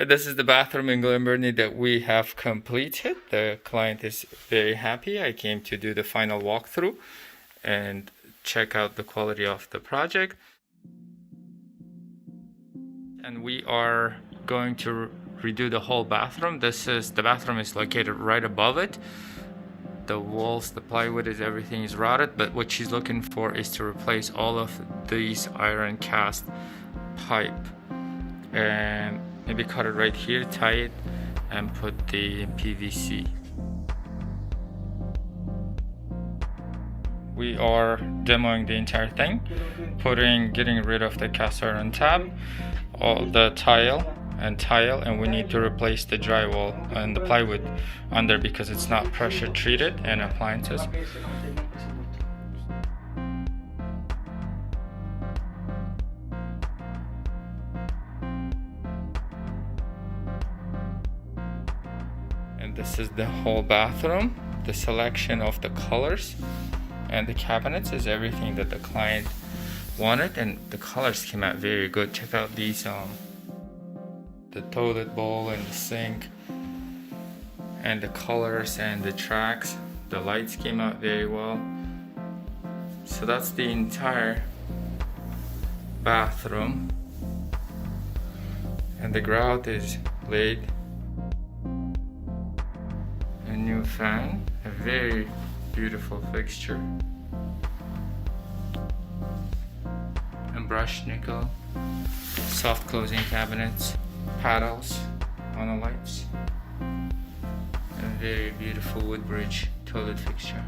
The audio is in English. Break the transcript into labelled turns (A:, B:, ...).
A: This is the bathroom in Glen, Burnie that we have completed. The client is very happy. I came to do the final walkthrough and check out the quality of the project. And we are going to redo the whole bathroom. The bathroom is located right above it. The walls, the plywood everything is rotted, but what she's looking for is to replace all of these iron cast pipe and maybe cut it right here, tie it, and put the PVC. We are demoing the entire thing, getting rid of the cast iron tab, all the tile, and we need to replace the drywall and the plywood under because it's not pressure treated, and appliances. And this is the whole bathroom. The selection of the colors and the cabinets is everything that the client wanted, and the colors came out very good. Check out these the toilet bowl and the sink, and the colors and the tracks. The lights came out very well. So that's the entire bathroom, and the grout is laid. A new fan, a very beautiful fixture, and brushed nickel, soft closing cabinets, paddles on the lights, and a very beautiful wood bridge toilet fixture.